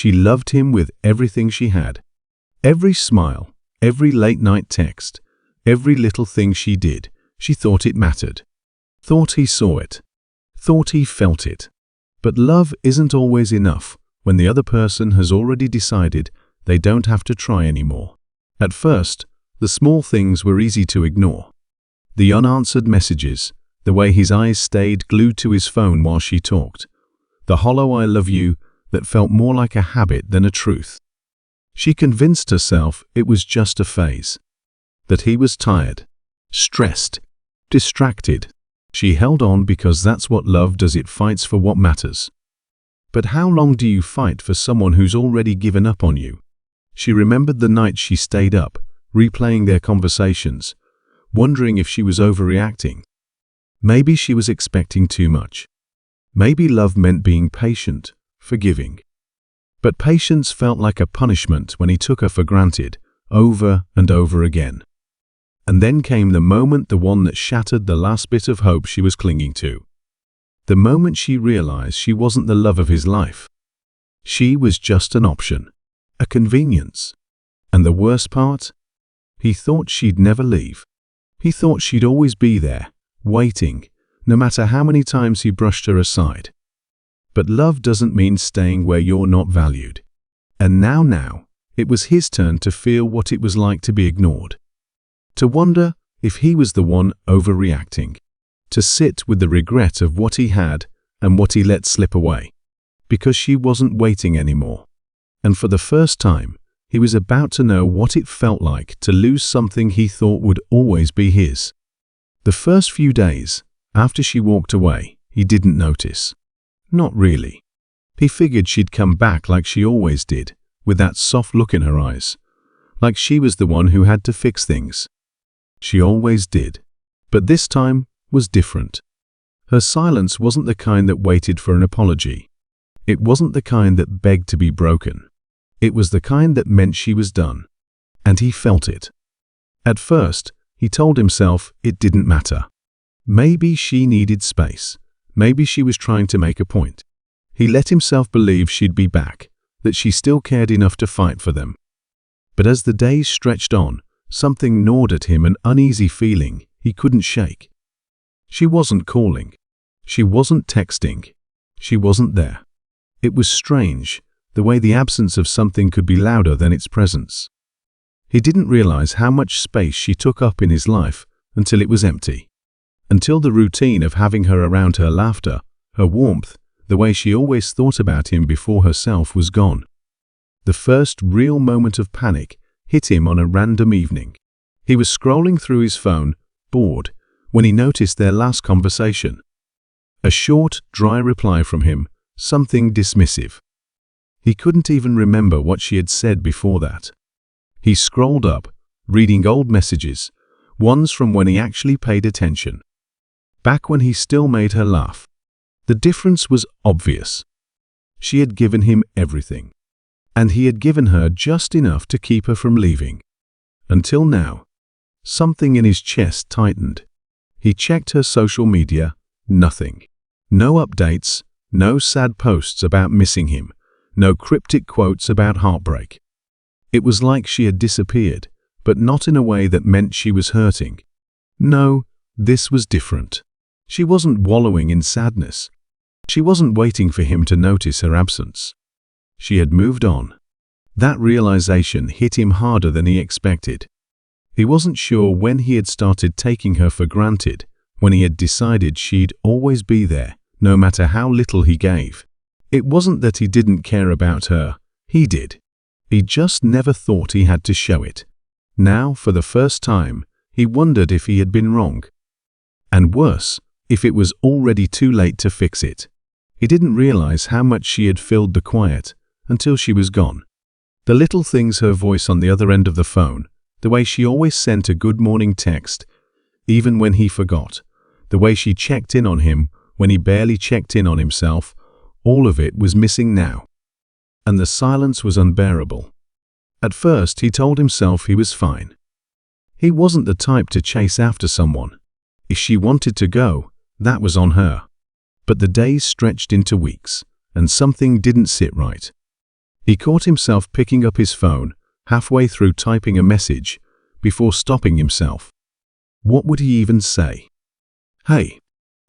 She loved him with everything she had. Every smile, every late-night text, every little thing she did, she thought it mattered. Thought he saw it. Thought he felt it. But love isn't always enough when the other person has already decided they don't have to try anymore. At first, the small things were easy to ignore. The unanswered messages, the way his eyes stayed glued to his phone while she talked, the hollow "I love you" that felt more like a habit than a truth. She convinced herself it was just a phase, that he was tired, stressed, distracted. She held on because that's what love does, it fights for what matters. But how long do you fight for someone who's already given up on you? She remembered the night she stayed up, replaying their conversations, wondering if she was overreacting. Maybe she was expecting too much. Maybe love meant being patient, forgiving. But patience felt like a punishment when he took her for granted, over and over again. And then came the moment, the one that shattered the last bit of hope she was clinging to. The moment she realized she wasn't the love of his life. She was just an option, a convenience. And the worst part? He thought she'd never leave. He thought she'd always be there, waiting, no matter how many times he brushed her aside. But love doesn't mean staying where you're not valued. And now, it was his turn to feel what it was like to be ignored. To wonder if he was the one overreacting. To sit with the regret of what he had and what he let slip away. Because she wasn't waiting anymore. And for the first time, he was about to know what it felt like to lose something he thought would always be his. The first few days, after she walked away, he didn't notice. Not really. He figured she'd come back like she always did, with that soft look in her eyes. Like she was the one who had to fix things. She always did. But this time was different. Her silence wasn't the kind that waited for an apology. It wasn't the kind that begged to be broken. It was the kind that meant she was done. And he felt it. At first, he told himself it didn't matter. Maybe she needed space. Maybe she was trying to make a point. He let himself believe she'd be back, that she still cared enough to fight for them. But as the days stretched on, something gnawed at him, an uneasy feeling he couldn't shake. She wasn't calling. She wasn't texting. She wasn't there. It was strange, the way the absence of something could be louder than its presence. He didn't realize how much space she took up in his life until it was empty. Until the routine of having her around, her laughter, her warmth, the way she always thought about him before herself, was gone. The first real moment of panic hit him on a random evening. He was scrolling through his phone, bored, when he noticed their last conversation. A short, dry reply from him, something dismissive. He couldn't even remember what she had said before that. He scrolled up, reading old messages, ones from when he actually paid attention. Back when he still made her laugh. The difference was obvious. She had given him everything. And he had given her just enough to keep her from leaving. Until now. Something in his chest tightened. He checked her social media. Nothing. No updates, no sad posts about missing him, no cryptic quotes about heartbreak. It was like she had disappeared, but not in a way that meant she was hurting. No, this was different. She wasn't wallowing in sadness. She wasn't waiting for him to notice her absence. She had moved on. That realization hit him harder than he expected. He wasn't sure when he had started taking her for granted, when he had decided she'd always be there, no matter how little he gave. It wasn't that he didn't care about her. He did. He just never thought he had to show it. Now, for the first time, he wondered if he had been wrong. And worse, if it was already too late to fix it. He didn't realize how much she had filled the quiet until she was gone. The little things, her voice on the other end of the phone, the way she always sent a good morning text, even when he forgot, the way she checked in on him when he barely checked in on himself, all of it was missing now. And the silence was unbearable. At first, he told himself he was fine. He wasn't the type to chase after someone. If she wanted to go, that was on her. But the days stretched into weeks, and something didn't sit right. He caught himself picking up his phone, halfway through typing a message, before stopping himself. What would he even say? Hey,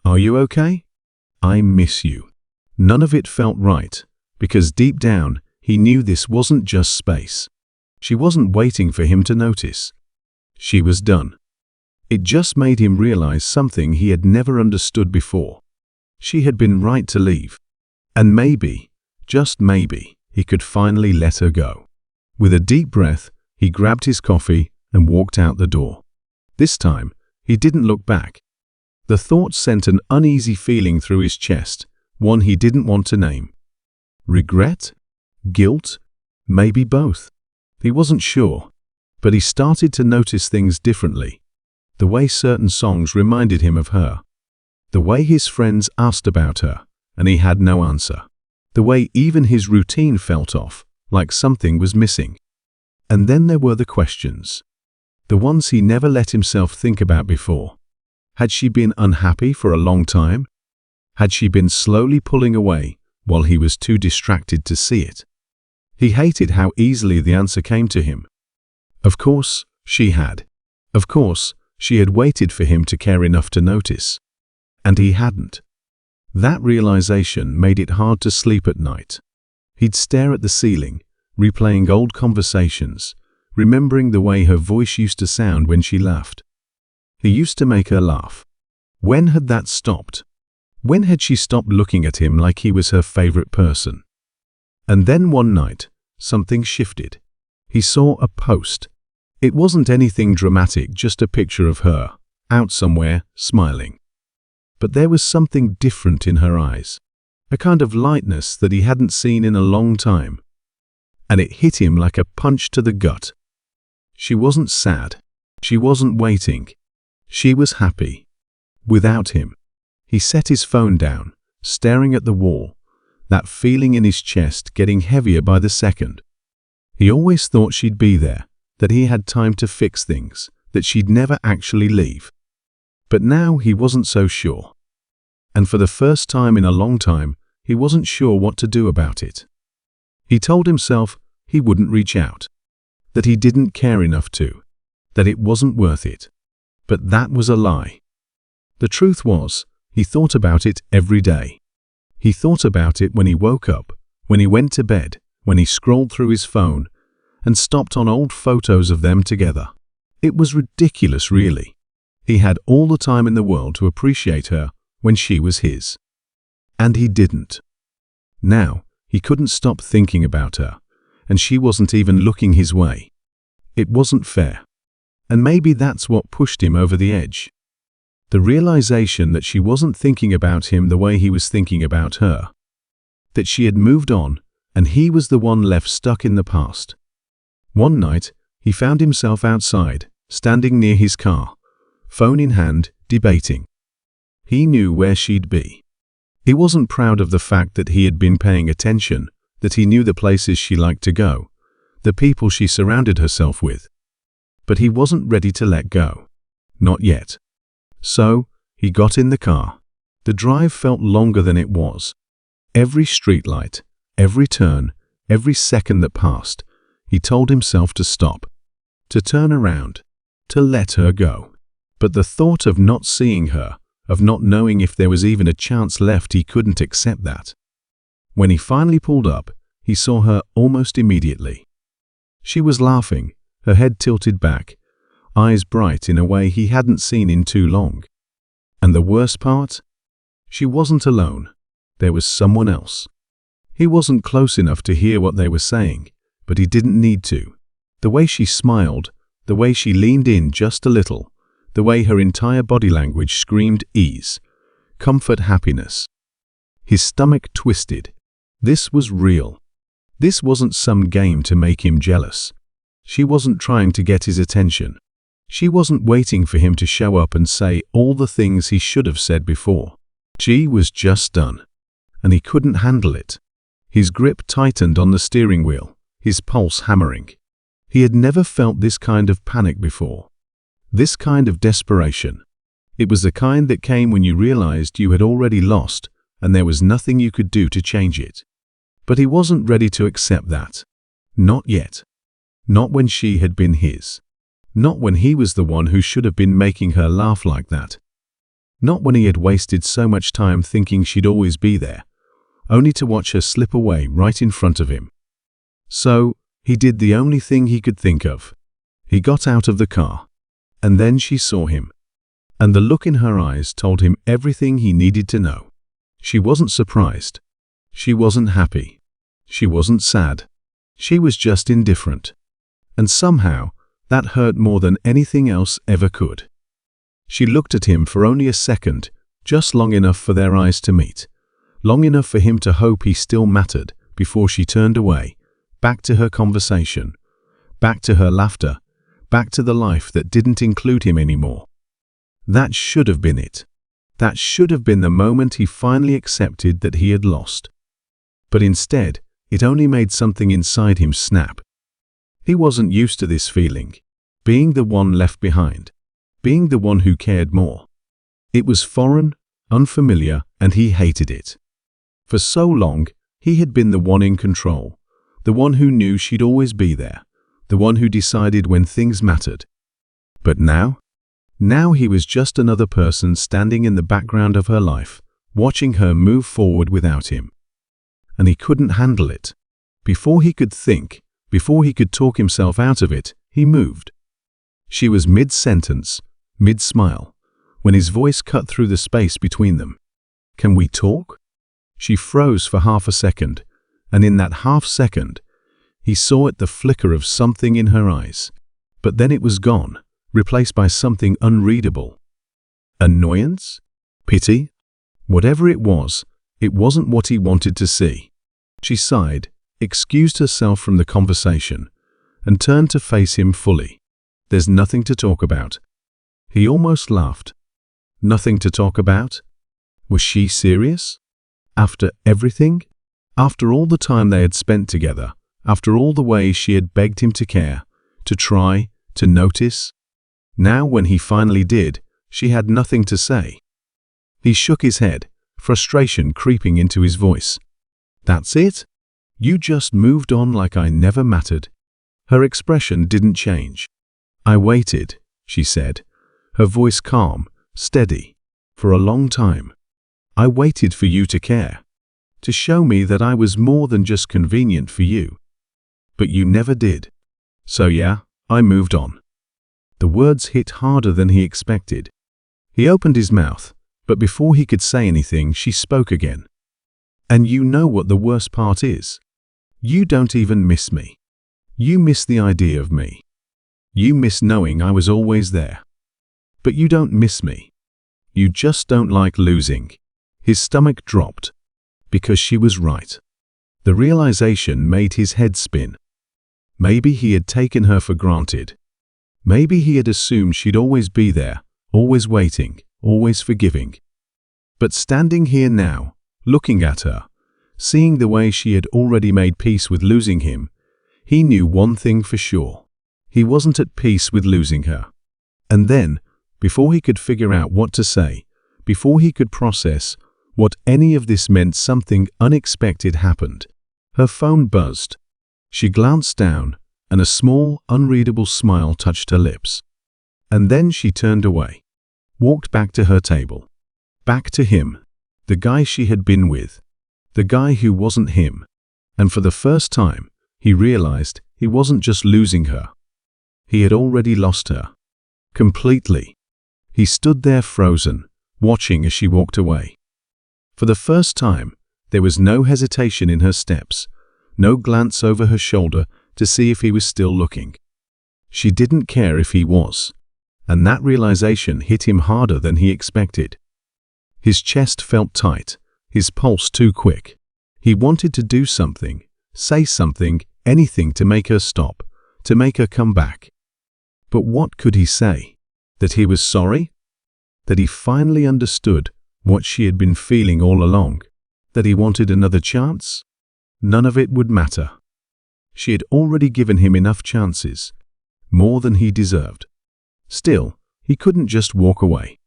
are you okay? I miss you. None of it felt right, because deep down, he knew this wasn't just space. She wasn't waiting for him to notice. She was done. It just made him realize something he had never understood before. She had been right to leave. And maybe, just maybe, he could finally let her go. With a deep breath, he grabbed his coffee and walked out the door. This time, he didn't look back. The thought sent an uneasy feeling through his chest, one he didn't want to name. Regret? Guilt? Maybe both. He wasn't sure, but he started to notice things differently. The way certain songs reminded him of her. The way his friends asked about her, and he had no answer. The way even his routine felt off, like something was missing. And then there were the questions. The ones he never let himself think about before. Had she been unhappy for a long time? Had she been slowly pulling away while he was too distracted to see it? He hated how easily the answer came to him. Of course, she had. Of course, she had waited for him to care enough to notice. And he hadn't. That realization made it hard to sleep at night. He'd stare at the ceiling, replaying old conversations, remembering the way her voice used to sound when she laughed. He used to make her laugh. When had that stopped? When had she stopped looking at him like he was her favorite person? And then one night, something shifted. He saw a post. It wasn't anything dramatic, just a picture of her, out somewhere, smiling. But there was something different in her eyes, a kind of lightness that he hadn't seen in a long time. And it hit him like a punch to the gut. She wasn't sad. She wasn't waiting. She was happy. Without him. He set his phone down, staring at the wall, that feeling in his chest getting heavier by the second. He always thought she'd be there, that he had time to fix things, that she'd never actually leave. But now he wasn't so sure. And for the first time in a long time, he wasn't sure what to do about it. He told himself he wouldn't reach out, that he didn't care enough to, that it wasn't worth it. But that was a lie. The truth was, he thought about it every day. He thought about it when he woke up, when he went to bed, when he scrolled through his phone, and stopped on old photos of them together. It was ridiculous, really. He had all the time in the world to appreciate her when she was his. And he didn't. Now, he couldn't stop thinking about her, and she wasn't even looking his way. It wasn't fair. And maybe that's what pushed him over the edge. The realization that she wasn't thinking about him the way he was thinking about her. That she had moved on, and he was the one left stuck in the past. One night, he found himself outside, standing near his car, phone in hand, debating. He knew where she'd be. He wasn't proud of the fact that he had been paying attention, that he knew the places she liked to go, the people she surrounded herself with. But he wasn't ready to let go. Not yet. So, he got in the car. The drive felt longer than it was. Every streetlight, every turn, every second that passed, he told himself to stop, to turn around, to let her go. But the thought of not seeing her, of not knowing if there was even a chance left, he couldn't accept that. When he finally pulled up, he saw her almost immediately. She was laughing, her head tilted back, eyes bright in a way he hadn't seen in too long. And the worst part? She wasn't alone. There was someone else. He wasn't close enough to hear what they were saying, but he didn't need to. The way she smiled, the way she leaned in just a little, the way her entire body language screamed ease, comfort, happiness. His stomach twisted. This was real. This wasn't some game to make him jealous. She wasn't trying to get his attention. She wasn't waiting for him to show up and say all the things he should have said before. She was just done. And he couldn't handle it. His grip tightened on the steering wheel, his pulse hammering. He had never felt this kind of panic before. This kind of desperation. It was the kind that came when you realized you had already lost and there was nothing you could do to change it. But he wasn't ready to accept that. Not yet. Not when she had been his. Not when he was the one who should have been making her laugh like that. Not when he had wasted so much time thinking she'd always be there, only to watch her slip away right in front of him. So, he did the only thing he could think of. He got out of the car. And then she saw him. And the look in her eyes told him everything he needed to know. She wasn't surprised. She wasn't happy. She wasn't sad. She was just indifferent. And somehow, that hurt more than anything else ever could. She looked at him for only a second, just long enough for their eyes to meet, long enough for him to hope he still mattered, before she turned away, back to her conversation, back to her laughter, back to the life that didn't include him anymore. That should have been it. That should have been the moment he finally accepted that he had lost. But instead, it only made something inside him snap. He wasn't used to this feeling, being the one left behind, being the one who cared more. It was foreign, unfamiliar, and he hated it. For so long, he had been the one in control, the one who knew she'd always be there, the one who decided when things mattered. But now he was just another person standing in the background of her life, watching her move forward without him. And he couldn't handle it. Before he could think, before he could talk himself out of it, he moved. She was mid-sentence, mid-smile, when his voice cut through the space between them. "Can we talk?" She froze for half a second, and in that half second, he saw the flicker of something in her eyes. But then it was gone, replaced by something unreadable. Annoyance? Pity? Whatever it wasn't what he wanted to see. She sighed, excused herself from the conversation, and turned to face him fully. "There's nothing to talk about." He almost laughed. Nothing to talk about? Was she serious? After everything? After all the time they had spent together? After all the ways she had begged him to care, to try, to notice? Now, when he finally did, she had nothing to say. He shook his head, frustration creeping into his voice. "That's it? You just moved on like I never mattered?" Her expression didn't change. "I waited," she said, her voice calm, steady, "for a long time. I waited for you to care, to show me that I was more than just convenient for you. But you never did. So yeah, I moved on." The words hit harder than he expected. He opened his mouth, but before he could say anything, she spoke again. "And you know what the worst part is? You don't even miss me. You miss the idea of me. You miss knowing I was always there. But you don't miss me. You just don't like losing." His stomach dropped, because she was right. The realization made his head spin. Maybe he had taken her for granted. Maybe he had assumed she'd always be there, always waiting, always forgiving. But standing here now, looking at her, seeing the way she had already made peace with losing him, he knew one thing for sure. He wasn't at peace with losing her. And then, before he could figure out what to say, before he could process what any of this meant, something unexpected happened. Her phone buzzed. She glanced down, and a small, unreadable smile touched her lips. And then she turned away, walked back to her table. Back to him, the guy she had been with, the guy who wasn't him. And for the first time, he realized he wasn't just losing her. He had already lost her. Completely. He stood there frozen, watching as she walked away. For the first time, there was no hesitation in her steps, no glance over her shoulder to see if he was still looking. She didn't care if he was, and that realization hit him harder than he expected. His chest felt tight, his pulse too quick. He wanted to do something, say something, anything to make her stop, to make her come back. But what could he say? That he was sorry? That he finally understood what she had been feeling all along? That he wanted another chance? None of it would matter. She had already given him enough chances, more than he deserved. Still, he couldn't just walk away.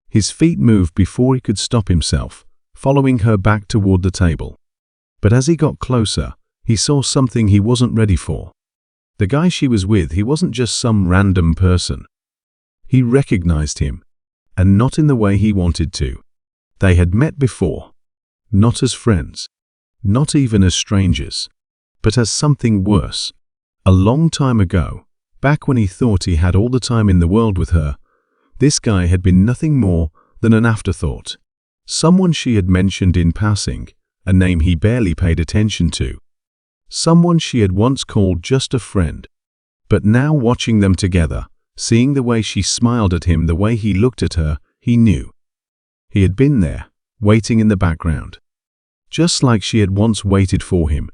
His feet moved before he could stop himself, following her back toward the table. But as he got closer, he saw something he wasn't ready for. The guy she was with, he wasn't just some random person. He recognized him, and not in the way he wanted to. They had met before, not as friends, not even as strangers, but as something worse. A long time ago, back when he thought he had all the time in the world with her, this guy had been nothing more than an afterthought. Someone she had mentioned in passing, a name he barely paid attention to. Someone she had once called just a friend. But now watching them together, seeing the way she smiled at him, the way he looked at her, he knew. He had been there, waiting in the background. Just like she had once waited for him.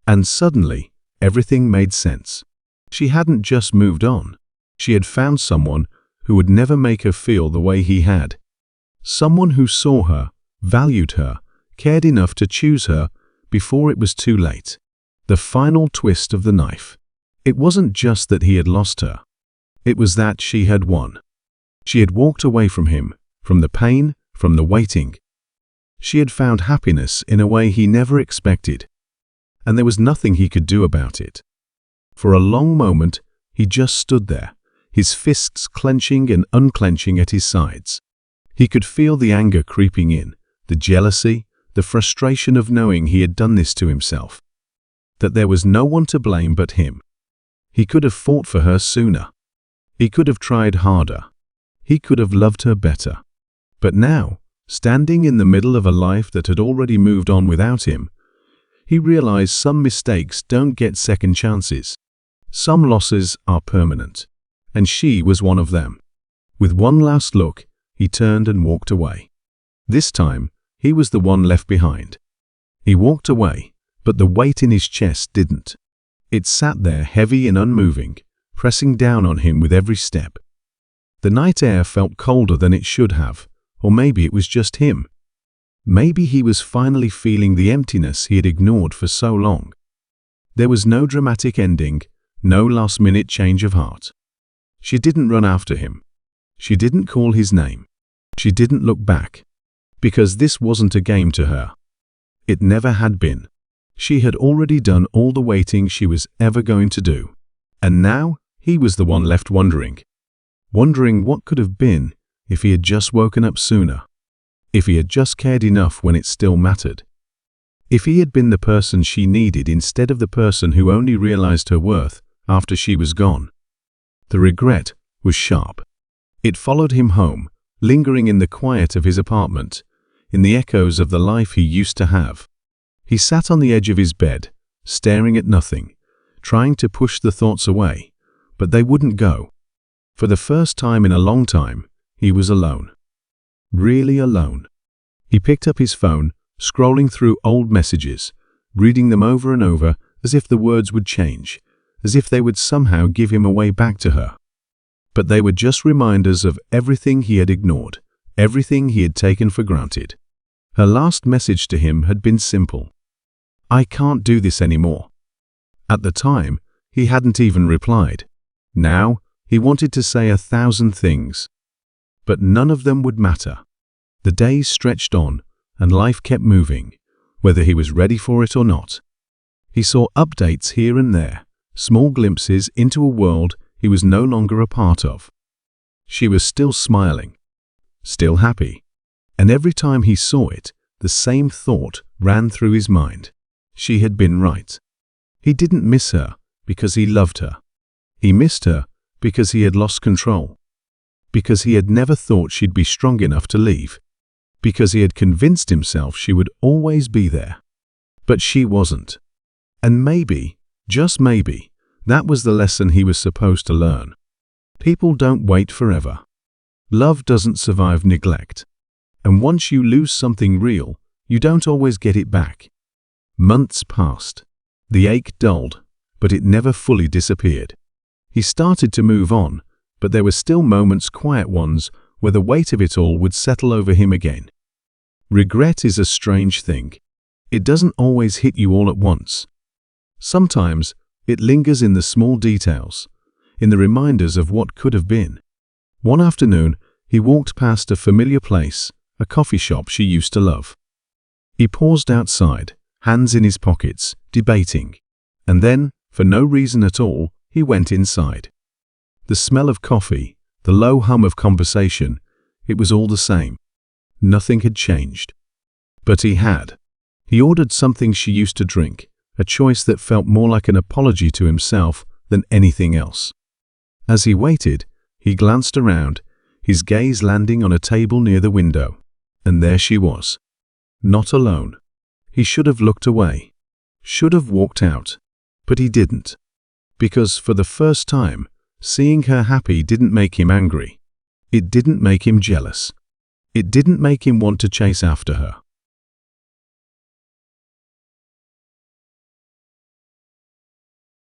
And suddenly, everything made sense. She hadn't just moved on. She had found someone who would never make her feel the way he had. Someone who saw her, valued her, cared enough to choose her before it was too late. The final twist of the knife. It wasn't just that he had lost her. It was that she had won. She had walked away from him, from the pain, from the waiting. She had found happiness in a way he never expected. And there was nothing he could do about it. For a long moment, he just stood there, his fists clenching and unclenching at his sides. He could feel the anger creeping in, the jealousy, the frustration of knowing he had done this to himself. That there was no one to blame but him. He could have fought for her sooner. He could have tried harder. He could have loved her better. But now, standing in the middle of a life that had already moved on without him, he realized some mistakes don't get second chances. Some losses are permanent. And she was one of them. With one last look, he turned and walked away. This time, he was the one left behind. He walked away, but the weight in his chest didn't. It sat there heavy and unmoving, pressing down on him with every step. The night air felt colder than it should have, or maybe it was just him. Maybe he was finally feeling the emptiness he had ignored for so long. There was no dramatic ending, no last-minute change of heart. She didn't run after him. She didn't call his name. She didn't look back. Because this wasn't a game to her. It never had been. She had already done all the waiting she was ever going to do. And now, he was the one left wondering. Wondering what could have been if he had just woken up sooner. If he had just cared enough when it still mattered. If he had been the person she needed instead of the person who only realized her worth after she was gone. The regret was sharp. It followed him home, lingering in the quiet of his apartment, in the echoes of the life he used to have. He sat on the edge of his bed, staring at nothing, trying to push the thoughts away, but they wouldn't go. For the first time in a long time, he was alone. Really alone. He picked up his phone, scrolling through old messages, reading them over and over as if the words would change, as if they would somehow give him a way back to her. But they were just reminders of everything he had ignored, everything he had taken for granted. Her last message to him had been simple. "I can't do this anymore." At the time, he hadn't even replied. Now, he wanted to say 1,000 things. But none of them would matter. The days stretched on, and life kept moving, whether he was ready for it or not. He saw updates here and there, small glimpses into a world he was no longer a part of. She was still smiling, still happy, and every time he saw it, the same thought ran through his mind. She had been right. He didn't miss her because he loved her. He missed her because he had lost control. Because he had never thought she'd be strong enough to leave. Because he had convinced himself she would always be there. But she wasn't. And maybe, just maybe, that was the lesson he was supposed to learn. People don't wait forever. Love doesn't survive neglect. And once you lose something real, you don't always get it back. Months passed. The ache dulled, but it never fully disappeared. He started to move on, but there were still moments, quiet ones, where the weight of it all would settle over him again. Regret is a strange thing. It doesn't always hit you all at once. Sometimes, it lingers in the small details, in the reminders of what could have been. One afternoon, he walked past a familiar place, a coffee shop she used to love. He paused outside, hands in his pockets, debating. And then, for no reason at all, he went inside. The smell of coffee, the low hum of conversation, it was all the same. Nothing had changed. But he had. He ordered something she used to drink, a choice that felt more like an apology to himself than anything else. As he waited, he glanced around, his gaze landing on a table near the window. And there she was. Not alone. He should have looked away. Should have walked out. But he didn't. Because for the first time, seeing her happy didn't make him angry. It didn't make him jealous. It didn't make him want to chase after her.